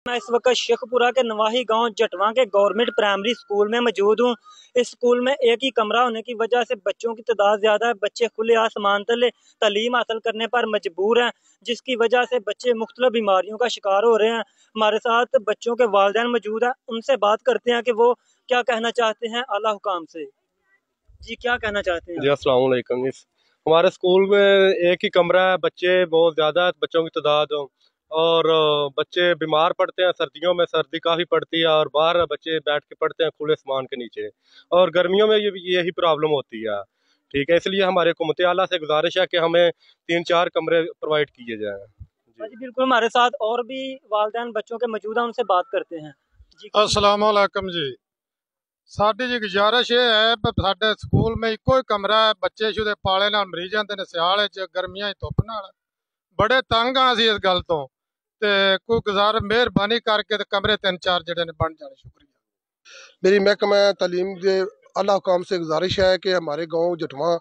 मैं इस वक्त शेखपुरा के नवाही गांव जटवा के गवर्नमेंट प्राइमरी स्कूल में मौजूद हूं। इस स्कूल में एक ही कमरा होने की वजह से बच्चों की तादाद ज्यादा है। बच्चे खुले आसमान तले तालीम हासिल करने पर मजबूर हैं, जिसकी वजह से बच्चे मुख्तलिफ बीमारियों का शिकार हो रहे हैं। हमारे साथ बच्चों के वालिदैन मौजूद हैं, उनसे बात करते हैं कि वो क्या कहना चाहते हैं आला हुकाम से। जी, क्या कहना चाहते हैं? जी अस्सलाम वालेकुम। हमारे स्कूल में एक ही कमरा है, बच्चे बहुत ज़्यादा है, बच्चों की तादाद और बच्चे बीमार पड़ते हैं। सर्दियों में सर्दी काफ़ी पड़ती है और बाहर बच्चे बैठ के पढ़ते हैं खुले आसमान के नीचे, और गर्मियों में यही प्रॉब्लम होती है। ठीक है, इसलिए हमारे हुकूमत आला से गुजारिश है कि हमें 3-4 कमरे प्रोवाइड किए जाएँ। जी बिल्कुल, हमारे साथ और भी वालिदैन बच्चों के मौजूद हैं, उनसे बात करते हैं। जी, अस्सलाम वालेकुम जी। साडी जी गुजारिश ये है कि साडे स्कूल में इको ही कमरा है, बच्चे शुदे पाले नाल मरी जांदे ने सियाल च, गर्मियां धुप नाल। बड़े तंग हाँ असीं इस गल तो, ते कोई गुजार मेहरबानी करके ते कमरे 3-4 जिहड़े ने बन जाने। शुक्रिया। मेरी महकमा तालीम के आला हुकाम से गुजारिश है कि हमारे गांव जटवा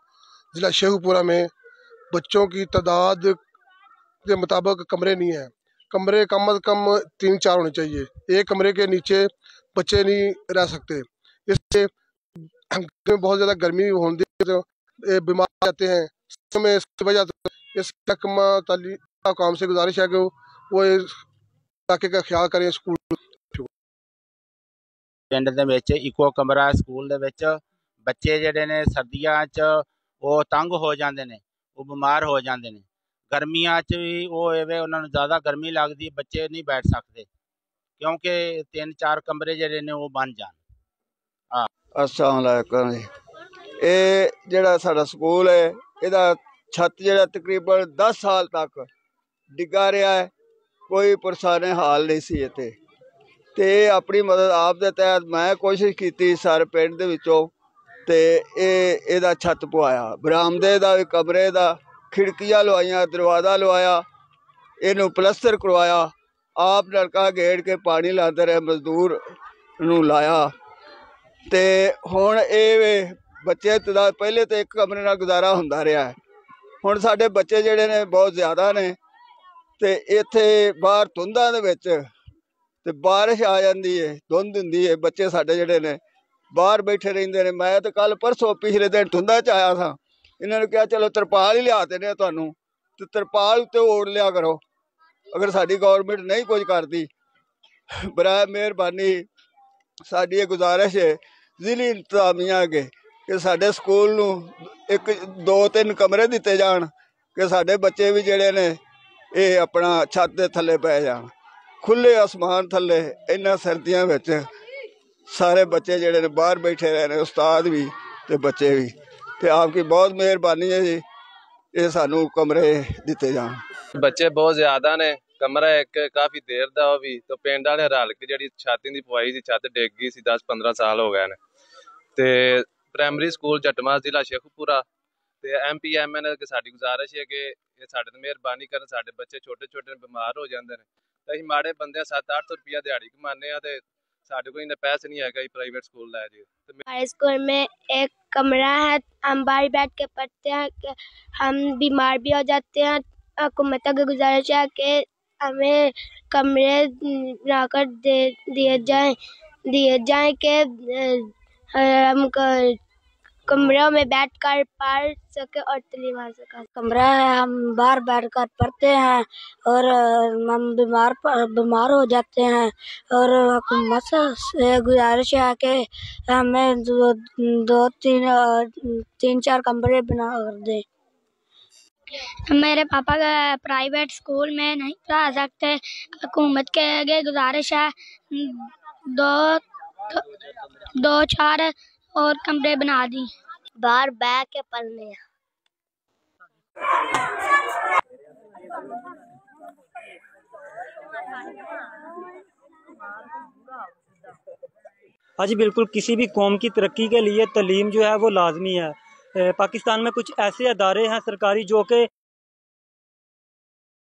ज़िला शेखपुरा में बच्चों की तादाद के मुताबिक कमरे नहीं है। कमरे कम अज़ कम 3-4 होने चाहिए। एक कमरे के नीचे बच्चे नहीं रह सकते। इससे बहुत ज़्यादा गर्मी होती है तो बीमार जाते हैं। इसकी वजह से इस महकमा तालीम काम से गुजारिश है कि वो इस इलाके का ख्याल करें। स्कूल ਪਿੰਡ ਦੇ ਵਿੱਚ ਇੱਕੋ ਕਮਰਾ ਸਕੂਲ ਦੇ ਵਿੱਚ, ਬੱਚੇ ਜਿਹੜੇ ਨੇ ਸਰਦੀਆਂ 'ਚ ਉਹ ਤੰਗ ਹੋ ਜਾਂਦੇ ਨੇ, ਉਹ ਬਿਮਾਰ ਹੋ ਜਾਂਦੇ ਨੇ। ਗਰਮੀਆਂ 'ਚ ਵੀ ਉਹ ਐਵੇਂ ਉਹਨਾਂ ਨੂੰ ਜ਼ਿਆਦਾ ਗਰਮੀ ਲੱਗਦੀ, ਬੱਚੇ ਨਹੀਂ ਬੈਠ ਸਕਦੇ ਕਿਉਂਕਿ 3-4 ਕਮਰੇ ਜਿਹੜੇ ਨੇ ਉਹ ਬਣ ਜਾਣ। अस्सलाम वालेकुम जी। ਇਹ ਜਿਹੜਾ ਸਾਡਾ ਸਕੂਲ ਹੈ, ਇਹਦਾ ਛੱਤ ਜਿਹੜਾ ਤਕਰੀਬਨ 10 ਸਾਲ ਤੱਕ ਡਿੱਗਾ ਰਿਹਾ ਹੈ, ਕੋਈ ਪੁਰਸਾਨੇ ਹਾਲ ਨਹੀਂ ਸੀ ਇੱਥੇ। ਤੇ ਆਪਣੀ ਮਦਦ ਆਪ ਦੇ ਤਹਿਤ ਮੈਂ ਕੋਸ਼ਿਸ਼ ਕੀਤੀ ਸਾਰੇ ਪਿੰਡ ਦੇ ਵਿੱਚੋਂ, ਤੇ ਇਹਦਾ ਛੱਤ ਪਵਾਇਆ, ਬਰਾਮਦੇ ਦਾ ਵੀ, ਕਮਰੇ ਦਾ, ਖਿੜਕੀਆਂ ਲਵਾਈਆਂ, ਦਰਵਾਜ਼ਾ ਲਵਾਇਆ, ਇਹਨੂੰ ਪਲਸਤਰ ਕਰਵਾਇਆ, ਆਪ ਨਲਕਾ ਗੇੜ ਕੇ ਪਾਣੀ ਲਾਉਂਦੇ ਰਹੇ, ਮਜ਼ਦੂਰ ਨੂੰ ਲਾਇਆ। ਤੇ ਹੁਣ ਇਹ ਬੱਚੇ ਤਾਦਾਦ ਪਹਿਲੇ ਤਾਂ ਇੱਕ ਕਮਰੇ ਨਾਲ ਗੁਜ਼ਾਰਾ ਹੁੰਦਾ ਰਿਹਾ ਹੈ, ਹੁਣ ਸਾਡੇ ਬੱਚੇ ਜਿਹੜੇ ਨੇ ਬਹੁਤ ਜ਼ਿਆਦਾ ਨੇ। ਤੇ ਇੱਥੇ ਬਾਹਰ ਧੁੰਦਾਂ ਦੇ ਵਿੱਚ ਤੇ ਬਾਰਿਸ਼ ਆ ਜਾਂਦੀ ਹੈ, ਧੁੰਦ ਹੁੰਦੀ ਹੈ, ਬੱਚੇ ਸਾਡੇ ਜਿਹੜੇ ਨੇ ਬਾਹਰ ਬੈਠੇ ਰਹਿੰਦੇ ਨੇ। ਮੈਂ ਤਾਂ ਕੱਲ ਪਰਸੋਂ ਪਿਛਲੇ ਦਿਨ ਧੁੰਦਾਂ 'ਚ ਆਇਆ ਸਾਂ, ਇਹਨਾਂ ਨੂੰ ਕਿਹਾ ਚਲੋ ਤਰਪਾਲ ਹੀ ਲਿਆ ਦਿੰਦੇ ਹਾਂ ਤੁਹਾਨੂੰ, ਤੇ ਤਰਪਾਲ ਉੱਤੇ ਓੜ ਲਿਆ ਕਰੋ। ਅਗਰ ਸਾਡੀ ਗੌਰਮੈਂਟ ਨਹੀਂ ਕੁਝ ਕਰਦੀ, ਬਰਾਏ ਮਿਹਰਬਾਨੀ ਸਾਡੀ ਇਹ ਗੁਜ਼ਾਰਿਸ਼ ਹੈ ਜ਼ਿਲ੍ਹੀ ਇੰਤਜ਼ਾਮੀਆ ਅੱਗੇ ਕਿ ਸਾਡੇ ਸਕੂਲ ਨੂੰ 1-2-3 ਕਮਰੇ ਦਿੱਤੇ ਜਾਣ ਕਿ ਸਾਡੇ ਬੱਚੇ ਵੀ ਜਿਹੜੇ ਨੇ ਇਹ ਆਪਣਾ ਛੱਤ ਦੇ ਥੱਲੇ ਪੈ ਜਾਣ, ਖੁੱਲੇ ਆਸਮਾਨ ਥੱਲੇ। ਇਹਨਾਂ ਸਰਦੀਆਂ ਵਿੱਚ ਸਾਰੇ ਬੱਚੇ ਜਿਹੜੇ ਨੇ ਬਾਹਰ ਬੈਠੇ ਰਹੇ ਨੇ, ਉਸਤਾਦ ਵੀ ਤੇ ਬੱਚੇ ਵੀ। ਤੇ ਆਪਕੀ ਬਹੁਤ ਮਿਹਰਬਾਨੀ ਹੈ ਜੀ, ਇਹ ਸਾਨੂੰ ਕਮਰੇ ਦਿੱਤੇ ਜਾਣ। ਬੱਚੇ ਬਹੁਤ ਜ਼ਿਆਦਾ ਨੇ, ਕਮਰਾ ਇੱਕ ਕਾਫੀ ਦੇਰ ਦਾ ਉਹ ਵੀ, ਤੇ ਪਿੰਡ ਵਾਲੇ ਰਲ ਕੇ ਜਿਹੜੀ ਛੱਤ ਦੀ ਪਵਾਈ ਸੀ, ਛੱਤ ਡਿੱਗ ਗਈ ਸੀ, 10-15 ਸਾਲ ਹੋ ਗਏ ਨੇ। ਤੇ ਪ੍ਰਾਇਮਰੀ ਸਕੂਲ ਜਟਵਾ ਜ਼ਿਲ੍ਹਾ ਸ਼ੇਖੂਪੁਰਾ ਤੇ MPMN ਕਿ ਸਾਡੀ ਗੁਜ਼ਾਰਿਸ਼ ਹੈ ਕਿ ਇਹ ਸਾਡੇ ਤੇ ਮਿਹਰਬਾਨੀ ਕਰਨ। ਸਾਡੇ ਬੱਚੇ ਛੋਟੇ ਛੋਟੇ ਬਿਮਾਰ ਹੋ ਜਾਂਦੇ ਨੇ, ਤੇ ਅਸੀਂ ਮਾੜੇ ਬੰਦੇ 700-800 रुपया ਦਿਹਾੜੀ ਕਮਾਉਂਦੇ ਆ, ਤੇ ਸਾਡੇ ਕੋਲ ਇੰਨੇ ਪੈਸੇ ਨਹੀਂ ਹੈਗਾ ਪ੍ਰਾइवेट स्कूल ਲੈ जी। हमारे स्कूल में एक कमरा है, हम बाहर बैठ के पढ़ते हैं कि हम बीमार भी हो जाते हैं। हुकूमत की गुजारिश है कि हमें कमरे बनाकर दिए जाएं कि हम कमरों में बैठकर पढ़ सके और तालीम हासिल कर सके। कमरा है, हम बाहर बैठकर पढ़ते हैं और हम बीमार हो जाते हैं, और हुकूमत से गुजारिश है कि हमें 2-3-4 कमरे बना कर दें। मेरे पापा का प्राइवेट स्कूल में नहीं पढ़ा सकते, हुकूमत के आगे गुजारिश है 2-4 और कमरे बना दी, बाहर बैठ के पढ़ने। हाँ जी बिल्कुल, किसी भी कौम की तरक्की के लिए तालीम जो है वो लाजमी है। पाकिस्तान में कुछ ऐसे अदारे हैं सरकारी जो कि